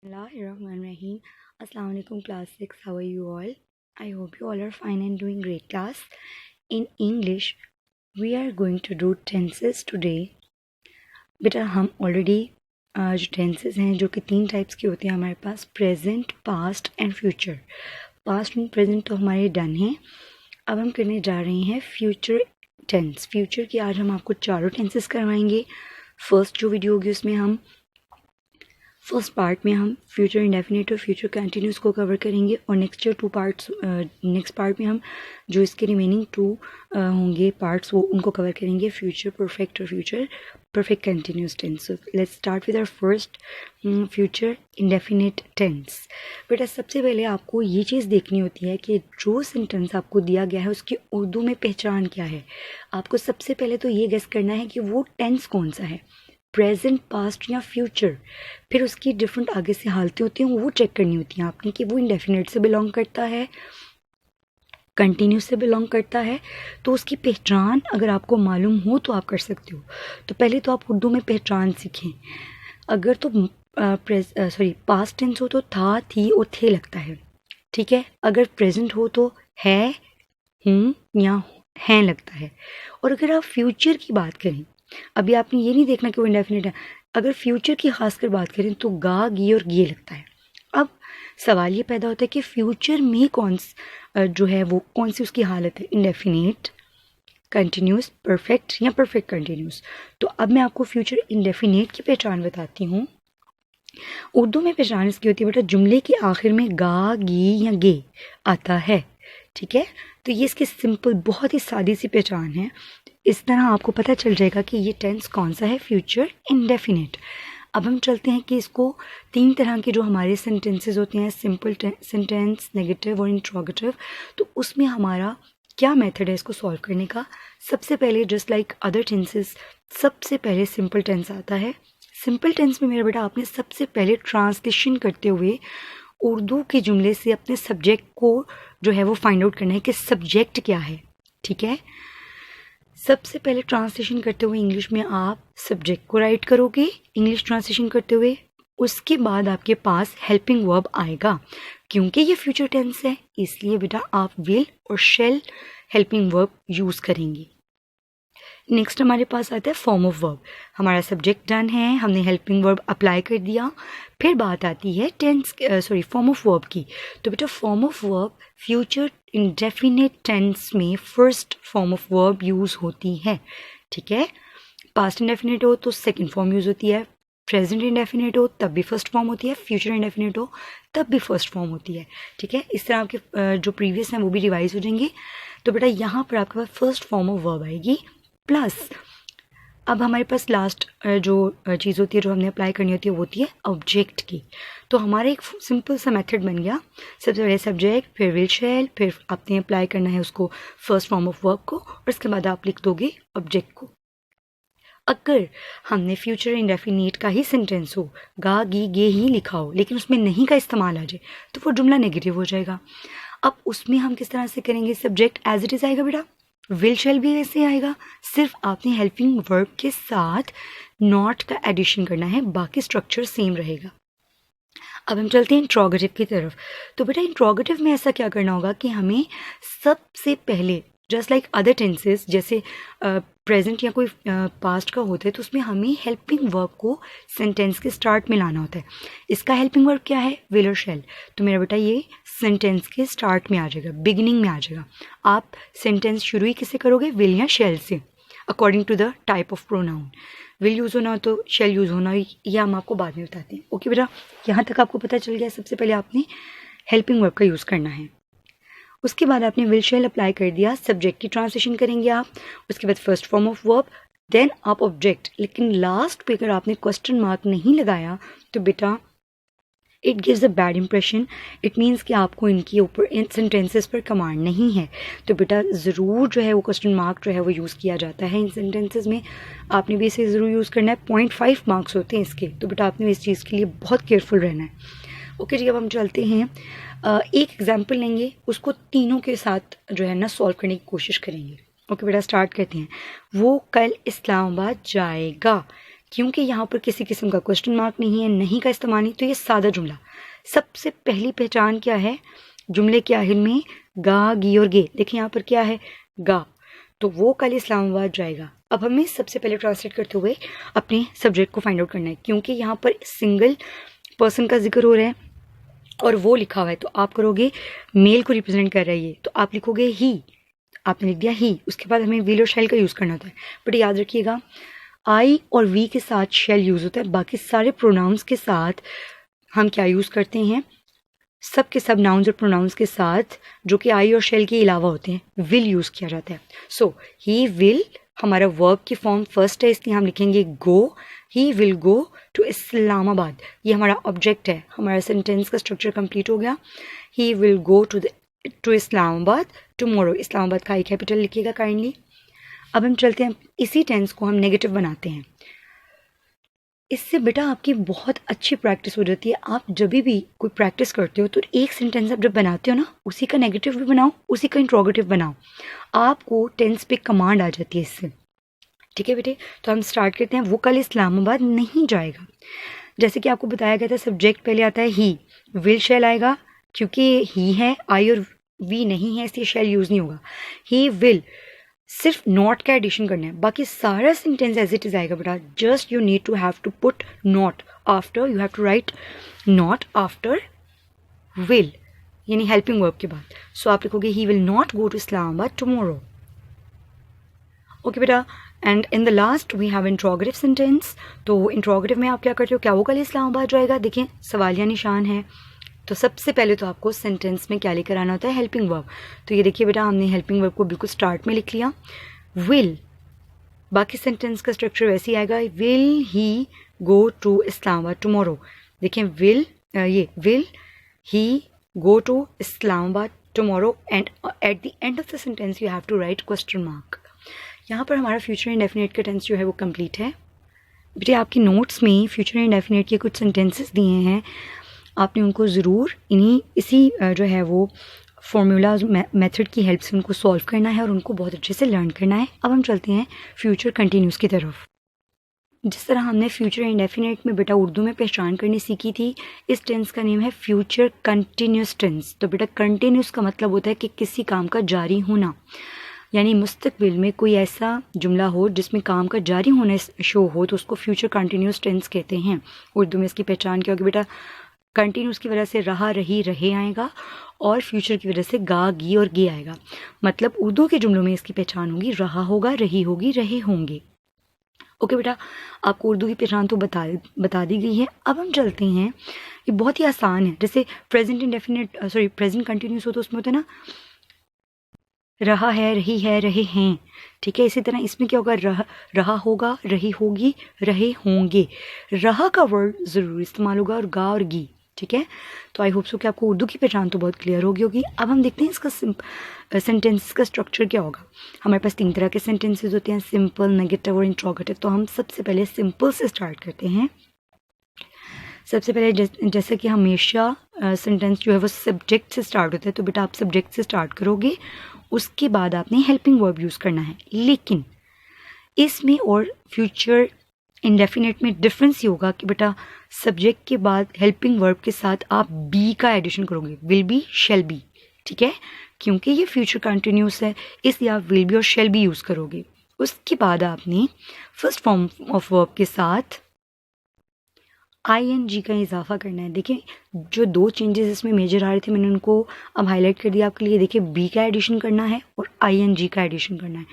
Bismillahirrahmanirrahim. Assalamu alaikum class 6. How are you all? I hope you all are fine and doing great class. In English, we are going to do tenses today. बेटा हम already जो tenses हैं जो कि 3 types के होते हैं हमारे पास, present, past and future. Past and present तो हमारे डन हैं. अब हम करने जा रहे हैं फ्यूचर टेंस. फ्यूचर की आज हम आपको चारों टेंसेस करवाएंगे. फर्स्ट जो वीडियो होगी उसमें हम फर्स्ट पार्ट में हम फ्यूचर इंडेफिनिट और फ्यूचर कंटिन्यूस को कवर करेंगे और नेक्स्ट पार्ट में हम जो इसके रिमेनिंग 2 होंगे पार्ट्स वो उनको कवर करेंगे, फ्यूचर परफेक्ट और future perfect continuous tense. Let's start with our first future indefinite tense. बेटा सबसे पहले आपको ये चीज़ देखनी होती है कि जो सेंटेंस आपको दिया गया है उसकी उर्दू में पहचान क्या है. आपको सबसे पहले तो ये गेस करना है कि वो टेंस कौन सा है, प्रेजेंट, पास्ट या फ्यूचर. फिर उसकी डिफरेंट आगे से हालतें होती हैं वो चेक करनी होती हैं आपने कि वो इंडेफिनिट से बिलोंग करता है, कंटिन्यूस से बिलोंग करता है. तो उसकी पहचान अगर आपको मालूम हो तो आप कर सकते हो. तो पहले तो आप उर्दू में पहचान सीखें. अगर तो पास्ट टेंस हो तो था, थी और थे लगता है, ठीक है. अगर प्रेजेंट हो तो है, हूँ या हैं लगता है. और अगर आप फ्यूचर की बात करें, अभी आपने ये नहीं देखना कि वो इंडेफिनिट है. अगर फ्यूचर की खासकर बात करें तो गा, गी और गे लगता है. अब सवाल ये पैदा होता है कि फ्यूचर में जो है वो कौन सी उसकी हालत है, इंडेफिनिट, कंटिन्यूस, परफेक्ट या परफेक्ट कंटिन्यूस. तो अब मैं आपको फ्यूचर इंडेफिनिट की पहचान बताती हूँ. उर्दू में पहचान इसकी होती है बेटा, जुमले के आखिर में गा, गी या गे आता है, ठीक है. तो ये इसकी सिंपल बहुत ही सादी सी पहचान है. इस तरह आपको पता चल जाएगा कि ये टेंस कौन सा है, फ्यूचर इंडेफिनिट. अब हम चलते हैं कि इसको 3 तरह के जो हमारे सेंटेंसेस होते हैं, सिंपल सेंटेंस, नेगेटिव और इंट्रोगेटिव, तो उसमें हमारा क्या मेथड है इसको सॉल्व करने का. सबसे पहले जस्ट लाइक अदर टेंसेस सबसे पहले सिंपल टेंस आता है. सिंपल टेंस में मेरा बेटा आपने सबसे पहले ट्रांसलेशन करते हुए उर्दू के जुमले से अपने सब्जेक्ट को जो है वो फाइंड आउट करना है कि सब्जेक्ट क्या है, ठीक है. सबसे पहले ट्रांसलेशन करते हुए इंग्लिश में आप सब्जेक्ट को राइट करोगे इंग्लिश ट्रांसलेशन करते हुए. उसके बाद आपके पास हेल्पिंग वर्ब आएगा. क्योंकि ये फ्यूचर टेंस है इसलिए बेटा आप विल और शेल हेल्पिंग वर्ब यूज़ करेंगे. नेक्स्ट हमारे पास आता है फॉर्म ऑफ वर्ब. हमारा सब्जेक्ट डन है, हमने हेल्पिंग वर्ब अप्लाई कर दिया. फिर बात आती है फॉर्म ऑफ वर्ब की. तो बेटा form of verb future indefinite tense में first form of verb use होती है, ठीक है. पास्ट इंडेफिनिट हो तो सेकंड फॉर्म यूज़ होती है, प्रेजेंट इंडेफिनिट हो तब भी फर्स्ट फॉर्म होती है, फ्यूचर इंडेफिनिट हो तब भी फर्स्ट फॉर्म होती है, ठीक है. इस तरह आपके जो प्रीवियस हैं वो भी रिवाइज हो जाएंगे. तो बेटा यहाँ पर आपके पास फर्स्ट फॉर्म ऑफ वर्ब आएगी. प्लस अब हमारे पास लास्ट जो चीज़ होती है जो हमने अप्लाई करनी होती है वो होती है ऑब्जेक्ट की. तो हमारा एक सिंपल सा मेथड बन गया. सबसे पहले सब्जेक्ट, फिर विल शेल, फिर आपने अप्लाई करना है उसको फर्स्ट फॉर्म ऑफ वर्ब को और उसके बाद आप लिख दोगे ऑब्जेक्ट को. अगर हमने फ्यूचर इंडेफिनिट का ही सेंटेंस हो, गा, गी, गे ही लिखा हो, लेकिन उसमें नहीं का इस्तेमाल आ जाए तो वो जुमला नेगेटिव हो जाएगा. अब उसमें हम किस तरह से करेंगे, सब्जेक्ट एज इट इज़ आएगा बेटा, विल शेल भी ऐसे आएगा, सिर्फ आपने हेल्पिंग वर्ब के साथ नॉट का एडिशन करना है, बाकी स्ट्रक्चर सेम रहेगा. अब हम चलते हैं इंट्रोगेटिव की तरफ. तो बेटा इंट्रोगेटिव में ऐसा क्या करना होगा कि हमें सबसे पहले जस्ट लाइक अदर टेंसेस जैसे प्रेजेंट या कोई पास्ट का होता है तो उसमें हमें हेल्पिंग वर्ब को सेंटेंस के स्टार्ट में लाना होता है. इसका हेल्पिंग वर्ब क्या है, विल और शेल. तो मेरा बेटा ये सेंटेंस के स्टार्ट में आ जाएगा, बिगिनिंग में आ जाएगा. आप सेंटेंस शुरू ही किससे करोगे, विल या शेल से, according to the type of pronoun. Will use होना हो तो शेल यूज़ होना, यह हम आपको बाद में बताते हैं. ओके बेटा, यहाँ तक आपको पता चल गया. सबसे पहले आपने हेल्पिंग वर्ब का यूज़ करना है. उसके बाद आपने विल शेल अप्लाई कर दिया, सब्जेक्ट की ट्रांसलेशन करेंगे आप. उसके बाद first form of verb, then आप ऑब्जेक्ट. लेकिन लास्ट पे अगर आपने क्वेश्चन मार्क नहीं लगाया तो बेटा it gives a bad impression. It means कि आपको इनके ऊपर इन सेंटेंसेस पर कमांड नहीं है. तो बेटा ज़रूर जो है वो क्वेश्चन मार्क जो है वो यूज़ किया जाता है इन सेंटेंसेस में. आपने भी इसे ज़रूर यूज़ करना है. 0.5 मार्क्स होते हैं इसके. तो बेटा आपने इस चीज़ के लिए बहुत केयरफुल रहना है. ओके जी, अब हम चलते हैं एक एग्जाम्पल लेंगे, उसको तीनों के साथ जो है ना सॉल्व करने की कोशिश करेंगे. ओके बेटा स्टार्ट करते हैं. वो कल इस्लामाबाद जाएगा. क्योंकि यहाँ पर किसी किस्म का क्वेश्चन मार्क नहीं है, नहीं का इस्तेमाल नहीं, तो ये सादा जुमला। सबसे पहली पहचान क्या है जुमले के आखिर में? गा, गी और गे। देखिए यहाँ पर क्या है? गा, तो वो कल इस्लामाबाद जाएगा। अब हमें सबसे पहले ट्रांसलेट करते हुए अपने सब्जेक्ट को फाइंड आउट करना है, क्योंकि यहाँ पर सिंगल पर्सन का जिक्र हो रहा है और वो लिखा हुआ है, तो आप करोगे मेल को रिप्रेजेंट कर रही है, तो आप लिखोगे ही। आपने लिख दिया ही, उसके बाद हमें विल और शैल का यूज़ करना होता है। बट याद रखिएगा आई और वी के साथ शैल यूज़ होता है, बाकी सारे प्रोनाउंस के साथ हम क्या यूज़ करते हैं? सब के सब नाउन्स और प्रोनाउंस के साथ जो कि आई और शैल के अलावा होते हैं विल यूज़ किया जाता है। सो ही विल हमारा वर्ब की फॉर्म फर्स्ट है, इसलिए हम लिखेंगे go. He will go to Islamabad, ये हमारा ऑब्जेक्ट है। हमारा सेंटेंस का स्ट्रक्चर कंप्लीट हो गया। He will go to Islamabad tomorrow. Islamabad का आई कैपिटल लिखिएगा काइंडली। अब हम चलते हैं, इसी टेंस को हम नेगेटिव बनाते हैं। इससे बेटा आपकी बहुत अच्छी प्रैक्टिस हो जाती है। आप जब भी कोई प्रैक्टिस करते हो तो एक सेंटेंस आप जब बनाते हो ना, उसी का नेगेटिव भी बनाओ, उसी का इंट्रोगेटिव बनाओ, आपको टेंस पे कमांड आ जाती है इससे। ठीक है बेटे, तो हम स्टार्ट करते हैं। वो कल इस्लामाबाद नहीं जाएगा। जैसे कि आपको बताया गया था, सब्जेक्ट पहले आता है ही, विल शैल आएगा, क्योंकि ही है, आई और वी नहीं है, इसलिए शैल यूज़ नहीं होगा। ही विल, सिर्फ नॉट का एडिशन करना है, बाकी सारा सेंटेंस एज इट इज आएगा बेटा। Just you need to have to put not after, you have to write not after will, यानी हेल्पिंग वर्ब के बाद। सो आप लिखोगे he will not go to Islamabad tomorrow. Okay बेटा, and in the last we have interrogative sentence. तो interrogative में आप क्या करते हो? क्या वो कल इस्लामाबाद जाएगा? देखिए सवालिया निशान है, तो सबसे पहले तो आपको सेंटेंस में क्या लेकर आना होता है? Helping verb. तो ये देखिए बेटा, हमने हेल्पिंग वर्ब को बिल्कुल स्टार्ट में लिख लिया। विल, बाकी सेंटेंस का स्ट्रक्चर वैसे ही आएगा। Will he go to Islamabad tomorrow. देखिए विल, ये will he go to Islamabad tomorrow, and at the end of the sentence you have to write question mark. यहाँ पर हमारा फ्यूचर इंडेफिनिट का टेंस जो है वो कंप्लीट है। बेटे आपकी नोट्स में फ्यूचर इंडेफिनिट के कुछ सेंटेंसेस दिए हैं, आपने उनको ज़रूर इसी जो है वो फॉर्मूलाज मेथड की हेल्प से उनको सॉल्व करना है और उनको बहुत अच्छे से लर्न करना है। अब हम चलते हैं फ्यूचर कंटिन्यूस की तरफ। जिस तरह हमने फ्यूचर इंडेफिनिट में बेटा उर्दू में पहचान करनी सीखी थी, इस टेंस का नेम है फ्यूचर कंटिन्यूस टेंस। तो बेटा कंटिन्यूस का मतलब होता है कि किसी काम का जारी होना, यानी मुस्तकबिल में कोई ऐसा जुमला हो जिसमें काम का जारी होना शो हो, तो उसको फ्यूचर कंटिन्यूस टेंस कहते हैं। उर्दू में इसकी पहचान क्या होगी बेटा? कंटिन्यूस की वजह से रहा, रही, रहे आएगा, और फ्यूचर की वजह से गा, गी और गे आएगा। मतलब उर्दू के जुमलों में इसकी पहचान होगी रहा होगा, रही होगी, रहे होंगे। ओके बेटा, आपको उर्दू की पहचान तो बता दी गई है। अब हम चलते हैं, ये बहुत ही आसान है। जैसे प्रेजेंट इंडेफिनिट प्रेजेंट कंटिन्यूस हो तो उसमें होता है ना, रहा है, रही है, रहे हैं। ठीक है, इसी तरह इसमें क्या होगा? रहा होगा, रही होगी, रहे होंगे। रहा का वर्ड ज़रूर इस्तेमाल होगा, और गा और गी। ठीक है, तो आई होप सो कि आपको उर्दू की पहचान तो बहुत क्लियर होगी। अब हम देखते हैं इसका सेंटेंस का स्ट्रक्चर क्या होगा। हमारे पास 3 तरह के सेंटेंसेस होते हैं, सिंपल, नेगेटिव और इंट्रोगेटिव। तो हम सबसे पहले सिंपल से स्टार्ट करते हैं। सबसे पहले जैसे कि हमेशा सेंटेंस जो है वो सब्जेक्ट से स्टार्ट होता है, तो बेटा आप सब्जेक्ट से स्टार्ट करोगे, उसके बाद आपने हेल्पिंग वर्ब यूज़ करना है। लेकिन इसमें और फ्यूचर इंडेफिनिट में डिफरेंस ये होगा कि बेटा सब्जेक्ट के बाद हेल्पिंग वर्ब के साथ आप बी का एडिशन करोगे, विल बी, शैल बी। ठीक है, क्योंकि ये फ्यूचर कंटिन्यूस है, इसलिए आप विल बी और शैल बी यूज़ करोगे। उसके बाद आपने फर्स्ट फॉर्म ऑफ वर्ब के साथ ING का इजाफा करना है। देखिए जो 2 चेंजेस इसमें मेजर आ रहे थे, मैंने उनको अब हाईलाइट कर दिया आपके लिए। देखिए बी का एडिशन करना है और ING का एडिशन करना है।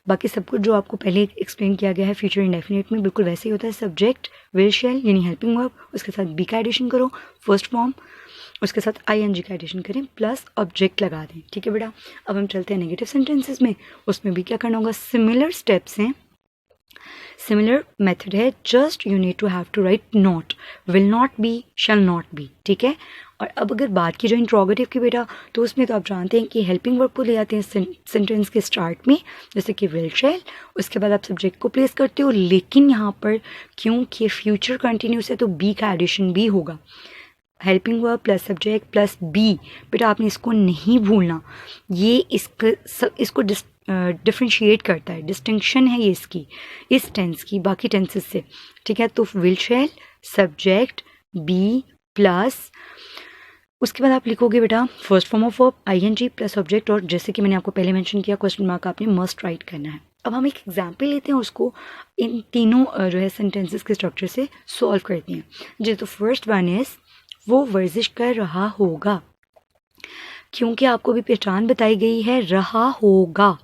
बाकी सब कुछ जो आपको पहले एक्सप्लेन किया गया है फ्यूचर इंडेफिनिट में, बिल्कुल वैसे ही होता है। सब्जेक्ट, विल, शैल यानी हेल्पिंग वर्ब, उसके साथ बी का एडिशन करो फर्स्ट फॉर्म, उसके साथ ING का एडिशन करें, प्लस ऑब्जेक्ट लगा दें। ठीक है बेटा, अब हम चलते हैं नेगेटिव सेंटेंसेस में। उसमें भी क्या करना होगा? सिमिलर स्टेप्स हैं, सिमिलर मेथड है। Just you need to have to write not, will not be, shall not be. ठीक है, और अब अगर बात की जो इंट्रोगेटिव की बेटा, तो उसमें तो आप जानते हैं कि हेल्पिंग वर्ब को ले आते हैं सेंटेंस के स्टार्ट में, जैसे कि विल, शैल, उसके बाद आप सब्जेक्ट को प्लेस करते हो। लेकिन यहाँ पर क्योंकि फ्यूचर कंटिन्यूस है तो बी का एडिशन भी होगा। Helping verb plus subject plus be, बेटा आपने इसको नहीं भूलना। ये इसको डिफ्रेंशिएट करता है, डिस्टिंक्शन है ये इसकी, इस टेंस की बाकी टेंसेस से, ठीक है। तो will shall, subject, be plus, उसके बाद आप लिखोगे बेटा first form of verb ING plus object, और जैसे कि मैंने आपको पहले मेंशन किया क्वेश्चन मार्क आपने मस्ट राइट करना है। अब हम एक एग्जाम्पल लेते हैं, उसको इन तीनों जो है सेंटेंसेस के स्ट्रक्चर से सॉल्व करते हैं। जी तो फर्स्ट वन इज वो वर्जिश कर रहा होगा, क्योंकि आपको भी पहचान बताई गई है रहा होगा,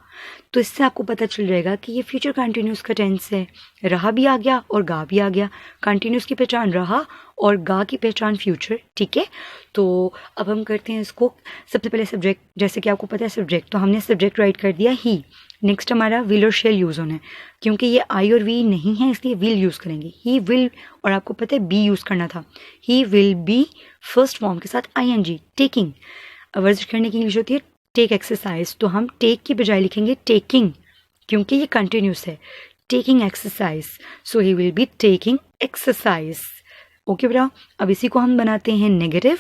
तो इससे आपको पता चल जाएगा कि ये फ्यूचर कंटिन्यूस का टेंस है। रहा भी आ गया और गा भी आ गया, कंटिन्यूस की पहचान रहा और गा की पहचान फ्यूचर, ठीक है। तो अब हम करते हैं इसको, सबसे पहले सब्जेक्ट, जैसे कि आपको पता है सब्जेक्ट, तो हमने सब्जेक्ट राइट कर दिया ही। नेक्स्ट हमारा विल और शेल यूज़ होना है, क्योंकि ये आई और वी नहीं है इसलिए विल यूज़ करेंगे, ही विल, और आपको पता है बी यूज़ करना था, ही विल बी फर्स्ट फॉर्म के साथ आईएनजी, टेकिंग। वर्जिश करने की इंग्लिश होती है टेक एक्सरसाइज, तो हम टेक की बजाय लिखेंगे टेकिंग, क्योंकि ये कंटिन्यूस है, taking exercise, so he will be taking exercise. Okay बेटा, अब इसी को हम बनाते हैं negative,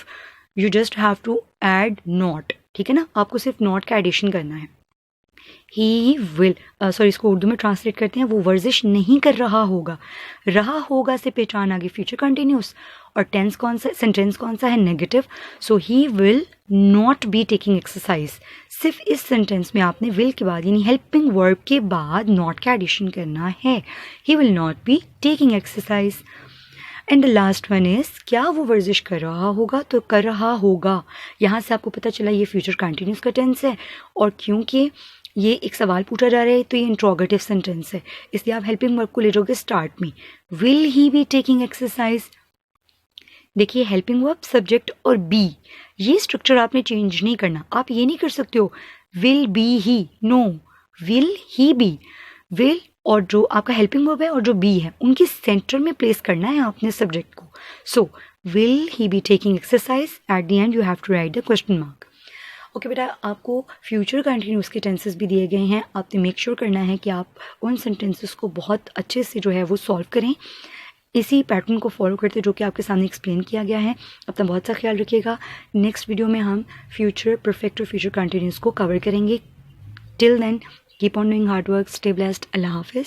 you just have to add not, ठीक है ना, आपको सिर्फ नॉट का एडिशन करना है। ही विल, सॉरी इसको उर्दू में ट्रांसलेट करते हैं, वो वर्जिश नहीं कर रहा होगा, रहा होगा से पहचान आ गई फ्यूचर कंटिन्यूस, और टेंस कौन सा, सेंटेंस कौन सा है, negative, so he will not B taking exercise. सिर्फ इस सेंटेंस में आपने विल के बाद यानी हेल्पिंग वर्ब के बाद नॉट का एडिशन करना है, ही will not B taking exercise. And the last one is, क्या वो वर्जिश कर रहा होगा, तो कर रहा होगा, यहाँ से आपको पता चला ये फ्यूचर कंटिन्यूस का टेंस है, और क्योंकि ये एक सवाल पूछा जा रहा है तो ये इंट्रोगेटिव सेंटेंस है, इसलिए आप हेल्पिंग वर्ब को ले जाओगे स्टार्ट में, will he be taking exercise. देखिए हेल्पिंग वर्ब, सब्जेक्ट और बी, ये स्ट्रक्चर आपने चेंज नहीं करना, आप ये नहीं कर सकते हो will be he, no, will he be, will और जो आपका हेल्पिंग वर्ब है और जो बी है उनकी सेंटर में प्लेस करना है आपने सब्जेक्ट को। So will he be taking exercise, at the end you have to write the question mark. Okay बेटा, आपको फ्यूचर कंटिन्यूस के टेंसेस भी दिए गए हैं, आपने मेक श्योर करना है कि आप उन सेंटेंसेस को बहुत अच्छे से जो है वो सॉल्व करें, इसी पैटर्न को फॉलो करते जो कि आपके सामने एक्सप्लेन किया गया है। अपना बहुत सा ख्याल रखिएगा, नेक्स्ट वीडियो में हम फ्यूचर परफेक्ट और फ्यूचर कंटिन्यूस को कवर करेंगे। Till then keep on doing hard work, stay blessed, अल्लाह हाफिज़।